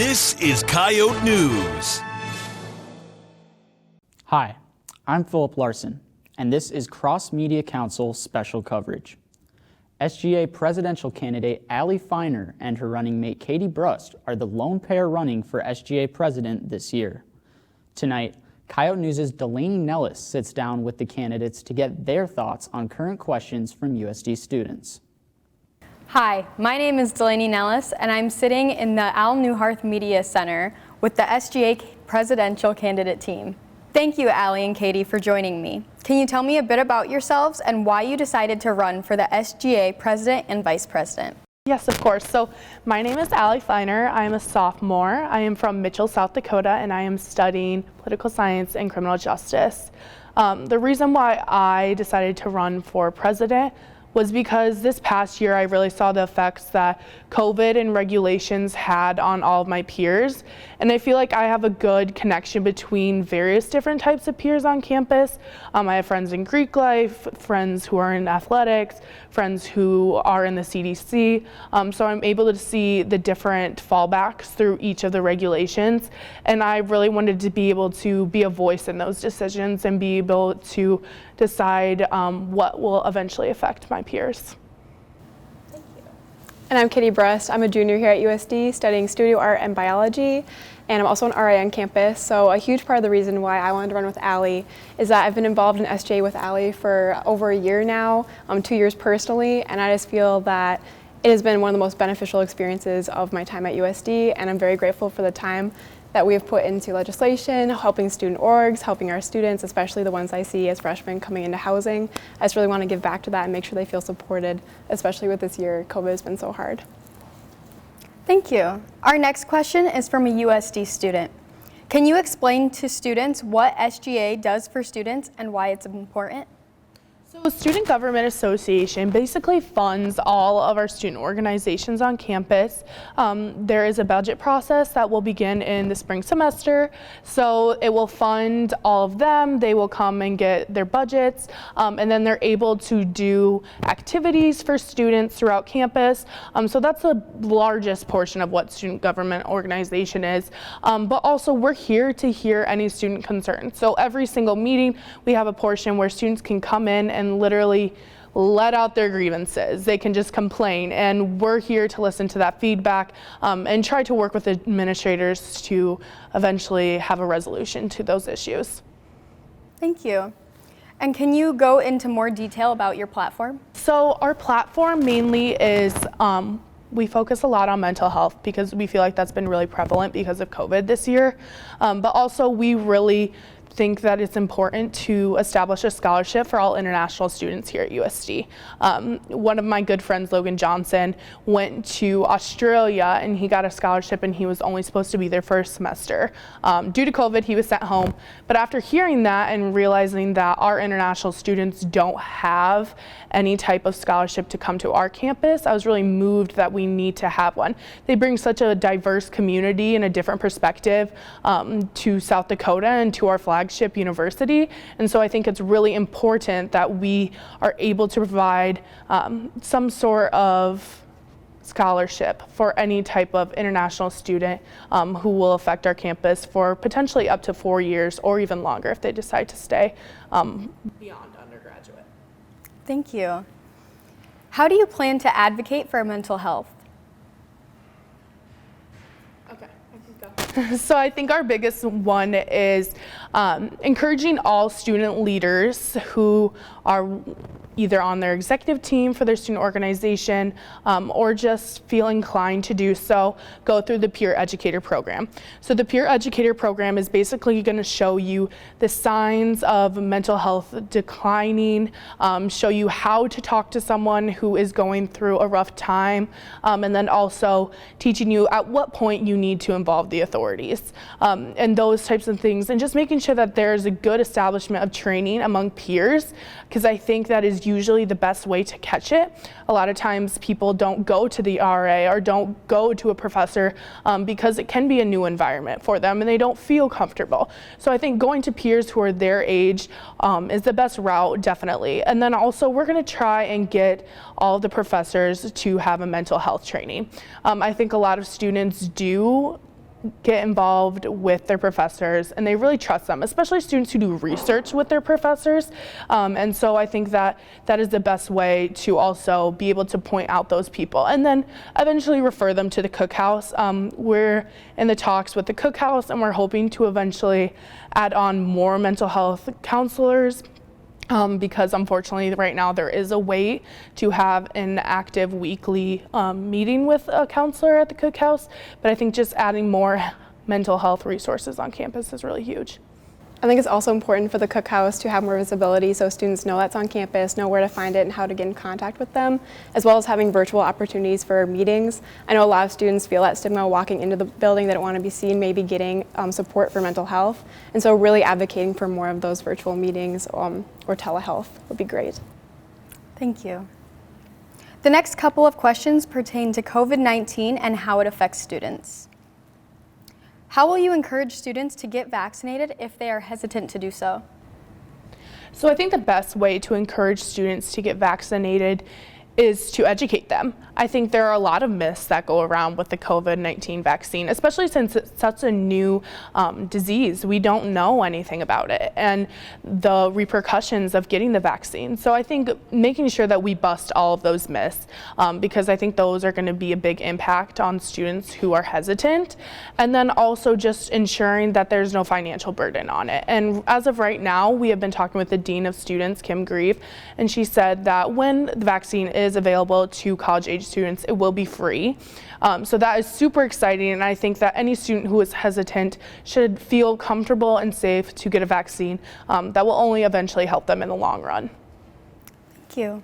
This is Coyote News. Hi, I'm Philip Larson, and this is Cross Media Council special coverage. SGA presidential candidate Allie Feiner and her running mate Katie Brust are the lone pair running for SGA president this year. Tonight, Coyote News' Delaney Nellis sits down with the candidates to get their thoughts on current questions from USD students. Hi, my name is Delaney Nellis, and I'm sitting in the Al Newharth Media Center with the SGA presidential candidate team. Thank you, Allie and Katie, for joining me. Can you tell me a bit about yourselves and why you decided to run for the SGA president and vice president? Yes, of course. So my name is Allie Feiner. I am a sophomore. I am from Mitchell, South Dakota, and I am studying political science and criminal justice. The reason why I decided to run for president was because this past year I really saw the effects that COVID and regulations had on all of my peers. And I feel like I have a good connection between various different types of peers on campus. I have friends in Greek life, friends who are in athletics, friends who are in the CDC. So I'm able to see the different fallbacks through each of the regulations. And I really wanted to be able to be a voice in those decisions and be able to decide what will eventually affect my peers. Thank you. And I'm Katie Brust. I'm a junior here at USD studying studio art and biology, and I'm also an RA on campus. So a huge part of the reason why I wanted to run with Allie is that I've been involved in SGA with Allie for over a year now, 2 years personally, and I just feel that it has been one of the most beneficial experiences of my time at USD, and I'm very grateful for the time that we have put into legislation, helping student orgs, helping our students, especially the ones I see as freshmen coming into housing. I just really want to give back to that and make sure they feel supported, especially with this year. COVID has been so hard. Thank you. Our next question is from a USD student. Can you explain to students what SGA does for students and why it's important? So Student Government Association basically funds all of our student organizations on campus. There is a budget process that will begin in the spring semester. So it will fund all of them. They will come and get their budgets, and then they're able to do activities for students throughout campus. So that's the largest portion of what Student Government Organization is. But also we're here to hear any student concerns. So every single meeting we have a portion where students can come in and literally let out their grievances. They can just complain, and we're here to listen to that feedback and try to work with administrators to eventually have a resolution to those issues. Thank you. And can you go into more detail about your platform? So our platform mainly is we focus a lot on mental health because we feel like that's been really prevalent because of COVID this year. But also we really think that it's important to establish a scholarship for all international students here at USD. One of my good friends, Logan Johnson, went to Australia and he got a scholarship, and he was only supposed to be there for a semester. Due to COVID, he was sent home. But after hearing that and realizing that our international students don't have any type of scholarship to come to our campus, I was really moved that we need to have one. They bring such a diverse community and a different perspective to South Dakota and to our flagship university, and so I think it's really important that we are able to provide some sort of scholarship for any type of international student who will affect our campus for potentially up to 4 years or even longer if they decide to stay beyond undergraduate. Thank you. How do you plan to advocate for mental health? So I think our biggest one is encouraging all student leaders who are either on their executive team for their student organization or just feel inclined to do so, go through the peer educator program. So the peer educator program is basically going to show you the signs of mental health declining, show you how to talk to someone who is going through a rough time, and then also teaching you at what point you need to involve the authorities and those types of things, and just making sure that there's a good establishment of training among peers, because I think that is usually the best way to catch it. A lot of times people don't go to the RA or don't go to a professor because it can be a new environment for them and they don't feel comfortable. So I think going to peers who are their age is the best route, definitely. And then also we're going to try and get all of the professors to have a mental health training. I think a lot of students do get involved with their professors, and they really trust them, especially students who do research with their professors. And so I think that that is the best way to also be able to point out those people and then eventually refer them to the cookhouse. We're in the talks with the cookhouse, and we're hoping to eventually add on more mental health counselors. Because unfortunately right now there is a wait to have an active weekly meeting with a counselor at the cookhouse, but I think just adding more mental health resources on campus is really huge. I think it's also important for the cookhouse to have more visibility so students know that's on campus, know where to find it and how to get in contact with them, as well as having virtual opportunities for meetings. I know a lot of students feel that stigma walking into the building. They don't want to be seen, maybe getting support for mental health. And so really advocating for more of those virtual meetings or telehealth would be great. Thank you. The next couple of questions pertain to COVID-19 and how it affects students. How will you encourage students to get vaccinated if they are hesitant to do so? So I think the best way to encourage students to get vaccinated is to educate them. I think there are a lot of myths that go around with the COVID-19 vaccine, especially since it's such a new disease. We don't know anything about it and the repercussions of getting the vaccine. So I think making sure that we bust all of those myths, because I think those are going to be a big impact on students who are hesitant, and then also just ensuring that there's no financial burden on it. And as of right now, we have been talking with the Dean of Students, Kim Grieve, and she said that when the vaccine is available to college-age students, it will be free. So that is super exciting, and I think that any student who is hesitant should feel comfortable and safe to get a vaccine that will only eventually help them in the long run. Thank you.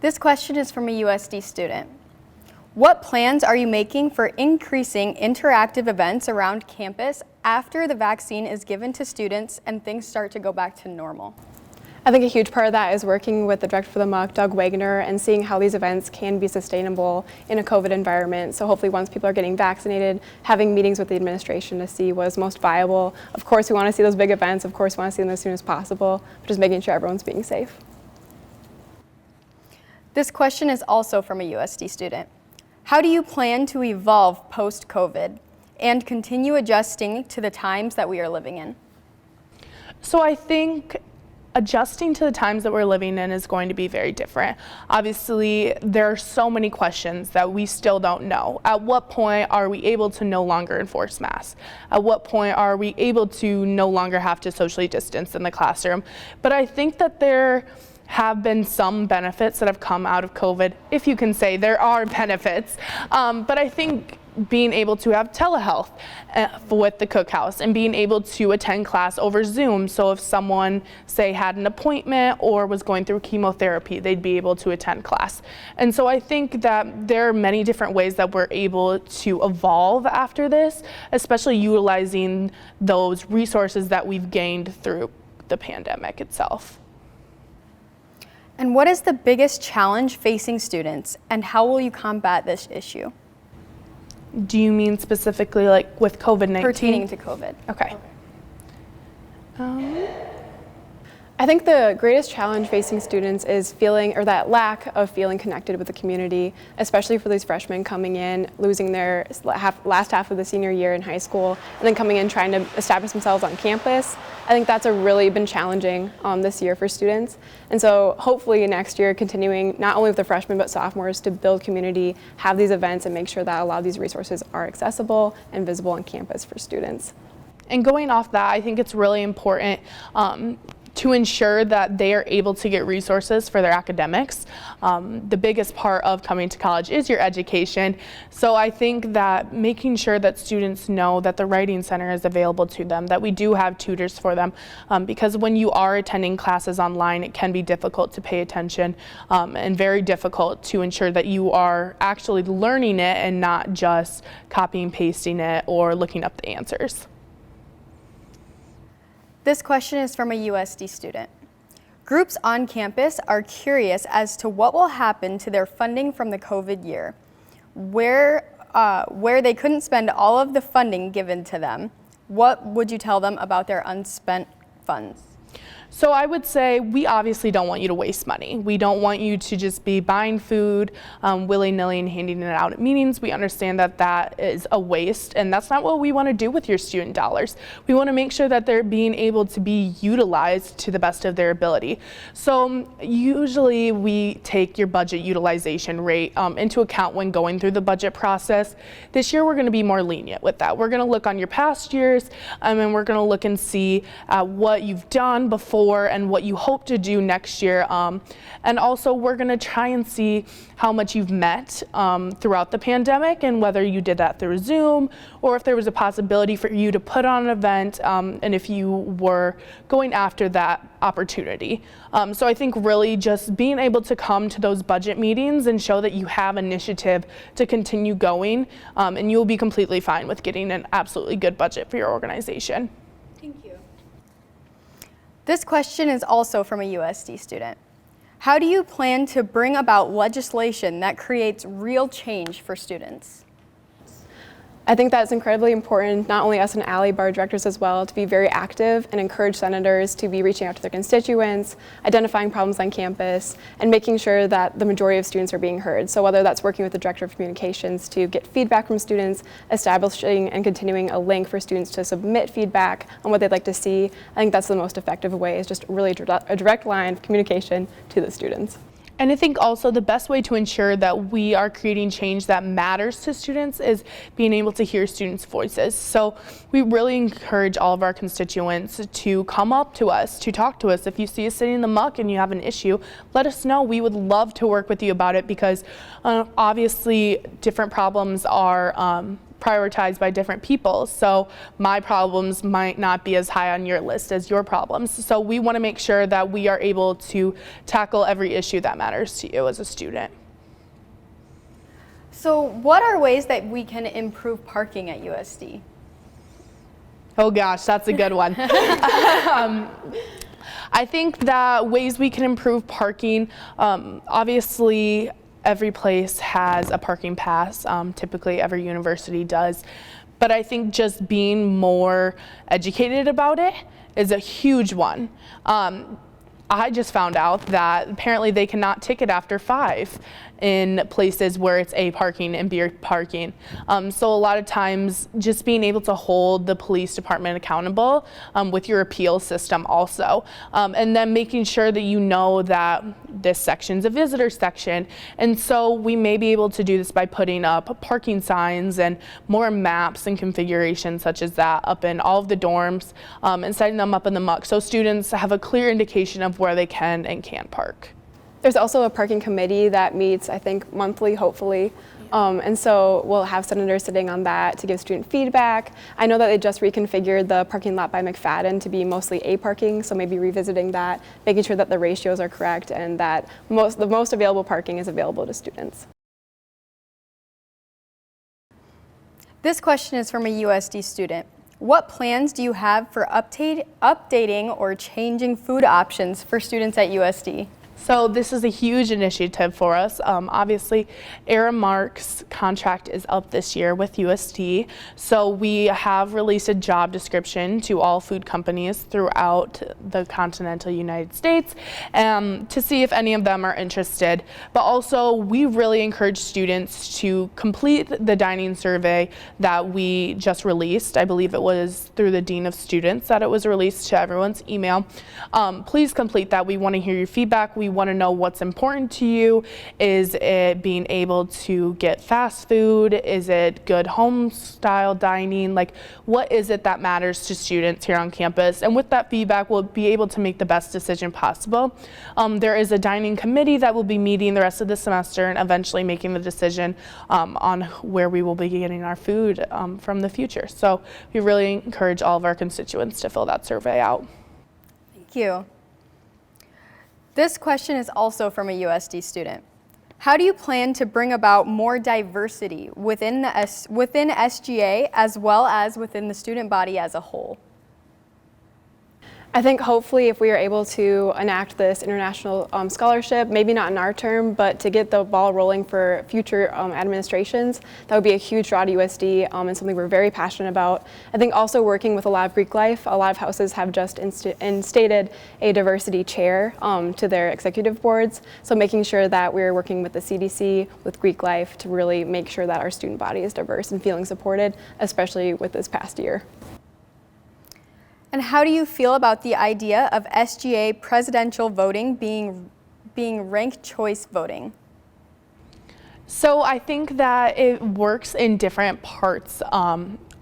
This question is from a USD student. What plans are you making for increasing interactive events around campus after the vaccine is given to students and things start to go back to normal? I think a huge part of that is working with the director for the MUC, Doug Wagner, and seeing how these events can be sustainable in a COVID environment. So hopefully once people are getting vaccinated, having meetings with the administration to see what is most viable. Of course, we want to see those big events. Of course, we want to see them as soon as possible, but just making sure everyone's being safe. This question is also from a USD student. How do you plan to evolve post-COVID and continue adjusting to the times that we are living in? So I think adjusting to the times that we're living in is going to be very different. Obviously, there are so many questions that we still don't know. At what point are we able to no longer enforce masks? At what point are we able to no longer have to socially distance in the classroom? But I think that there have been some benefits that have come out of COVID, if you can say there are benefits. But I think being able to have telehealth with the cookhouse and being able to attend class over Zoom. So if someone, say, had an appointment or was going through chemotherapy, they'd be able to attend class. And so I think that there are many different ways that we're able to evolve after this, especially utilizing those resources that we've gained through the pandemic itself. And what is the biggest challenge facing students, and how will you combat this issue? Do you mean specifically like with COVID-19? Pertaining to COVID. Okay. I think the greatest challenge facing students is feeling, or that lack of feeling connected with the community, especially for these freshmen coming in, losing their last half of the senior year in high school, and then coming in trying to establish themselves on campus. I think that's really been challenging this year for students. And so hopefully next year, continuing not only with the freshmen but sophomores to build community, have these events, and make sure that a lot of these resources are accessible and visible on campus for students. And going off that, I think it's really important to ensure that they are able to get resources for their academics. The biggest part of coming to college is your education. So I think that making sure that students know that the Writing Center is available to them, that we do have tutors for them, because when you are attending classes online, it can be difficult to pay attention and very difficult to ensure that you are actually learning it and not just copying and pasting it or looking up the answers. This question is from a USD student. Groups on campus are curious as to what will happen to their funding from the COVID year, where they couldn't spend all of the funding given to them. What would you tell them about their unspent funds? So I would say we obviously don't want you to waste money. We don't want you to just be buying food willy-nilly and handing it out at meetings. We understand that that is a waste, and that's not what we want to do with your student dollars. We want to make sure that they're being able to be utilized to the best of their ability. So usually we take your budget utilization rate into account when going through the budget process. This year we're going to be more lenient with that. We're going to look on your past years, and we're going to look and see what you've done before and what you hope to do next year. And also we're going to try and see how much you've met throughout the pandemic, and whether you did that through Zoom or if there was a possibility for you to put on an event, and if you were going after that opportunity. So I think really just being able to come to those budget meetings and show that you have initiative to continue going, and you'll be completely fine with getting an absolutely good budget for your organization. Thank you. This question is also from a USD student. How do you plan to bring about legislation that creates real change for students? I think that's incredibly important, not only us and ALLY, but our directors as well, to be very active and encourage senators to be reaching out to their constituents, identifying problems on campus, and making sure that the majority of students are being heard. So whether that's working with the director of communications to get feedback from students, establishing and continuing a link for students to submit feedback on what they'd like to see, I think that's the most effective way, is just really a direct line of communication to the students. And I think also the best way to ensure that we are creating change that matters to students is being able to hear students' voices. So we really encourage all of our constituents to come up to us, to talk to us. If you see us sitting in the muck and you have an issue, let us know. We would love to work with you about it, because obviously different problems are prioritized by different people. So my problems might not be as high on your list as your problems. So we want to make sure that we are able to tackle every issue that matters to you as a student. So what are ways that we can improve parking at USD? Oh gosh, that's a good one. I think that ways we can improve parking, obviously every place has a parking pass, typically every university does, but I think just being more educated about it is a huge one. I just found out that apparently they cannot ticket after 5 in places where it's A parking and B parking. So a lot of times just being able to hold the police department accountable with your appeal system also. And then making sure that you know that this section's a visitor section. And so we may be able to do this by putting up parking signs and more maps and configurations such as that up in all of the dorms, and setting them up in the muck so students have a clear indication of where they can and can't park. There's also a parking committee that meets, I think, monthly, hopefully. And so we'll have senators sitting on that to give student feedback. I know that they just reconfigured the parking lot by McFadden to be mostly A parking, so maybe revisiting that, making sure that the ratios are correct and that the most available parking is available to students. This question is from a USD student. What plans do you have for updating or changing food options for students at USD? So this is a huge initiative for us. Obviously, Aramark's contract is up this year with USD. So we have released a job description to all food companies throughout the continental United States to see if any of them are interested. But also, we really encourage students to complete the dining survey that we just released. I believe it was through the Dean of Students that it was released to everyone's email. Please complete that. We want to hear your feedback. We want to know what's important to you. Is it being able to get fast food? Is it good home style dining? Like, what is it that matters to students here on campus? And with that feedback, we'll be able to make the best decision possible. There is a dining committee that will be meeting the rest of the semester and eventually making the decision on where we will be getting our food from the future. So we really encourage all of our constituents to fill that survey out. Thank you. This question is also from a USD student. How do you plan to bring about more diversity within SGA as well as within the student body as a whole? I think hopefully if we are able to enact this international scholarship, maybe not in our term, but to get the ball rolling for future administrations, that would be a huge draw to USD and something we're very passionate about. I think also working with a lot of Greek life, a lot of houses have just instated a diversity chair to their executive boards. So making sure that we're working with the CDC, with Greek life to really make sure that our student body is diverse and feeling supported, especially with this past year. And how do you feel about the idea of SGA presidential voting being ranked choice voting? So I think that it works in different parts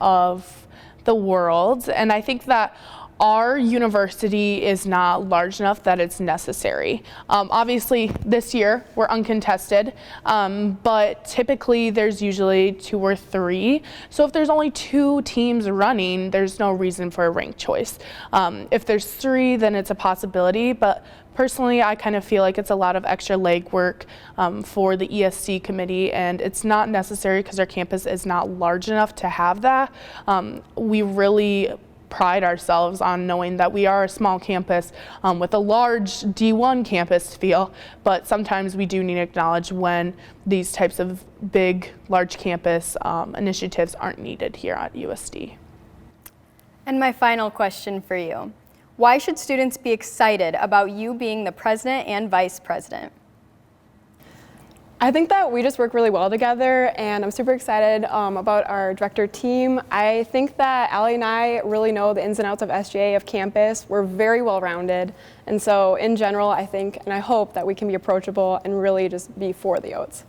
of the world, and I think that our university is not large enough that it's necessary. Obviously, this year we're uncontested, but typically there's usually 2 or 3. So if there's only 2 teams running, there's no reason for a ranked choice. If there's 3, then it's a possibility, but personally, I kind of feel like it's a lot of extra legwork for the ESC committee, and it's not necessary because our campus is not large enough to have that. We really pride ourselves on knowing that we are a small campus with a large D1 campus feel, but sometimes we do need to acknowledge when these types of big, large campus initiatives aren't needed here at USD. And my final question for you. Why should students be excited about you being the president and vice president? I think that we just work really well together, and I'm super excited about our director team. I think that Allie and I really know the ins and outs of SGA, of campus. We're very well-rounded, and so in general, I think and I hope that we can be approachable and really just be for the oats.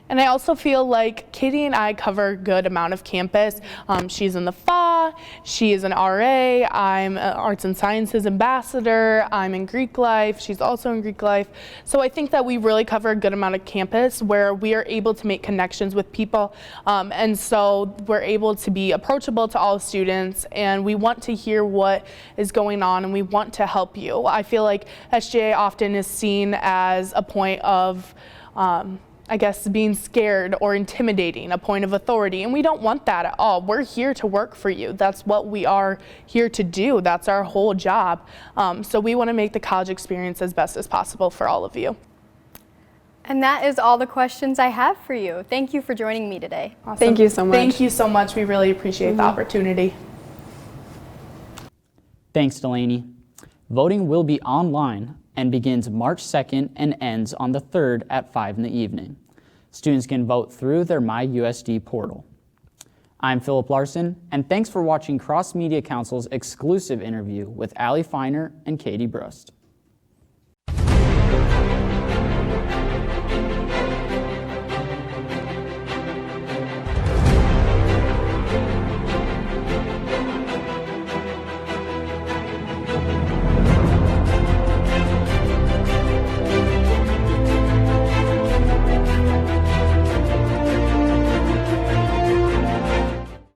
And I also feel like Katie and I cover a good amount of campus. She's in the FA, she is an RA, I'm an Arts and Sciences ambassador, I'm in Greek life, she's also in Greek life. So I think that we really cover a good amount of campus where we are able to make connections with people. And so we're able to be approachable to all students, and we want to hear what is going on and we want to help you. I feel like SGA often is seen as a point of I guess being scared or intimidating, a point of authority, and we don't want that at all. We're here to work for you. That's what we are here to do. That's our whole job. So we want to make the college experience as best as possible for all of you. And that is all the questions I have for you. Thank you for joining me today. Awesome. Thank you so much. Thank you so much. We really appreciate the opportunity. Thanks, Delaney. Voting will be online and begins March 2nd and ends on the 3rd at 5 in the evening. Students can vote through their MyUSD portal. I'm Philip Larson, and thanks for watching Cross Media Council's exclusive interview with Allie Feiner and Katie Brust.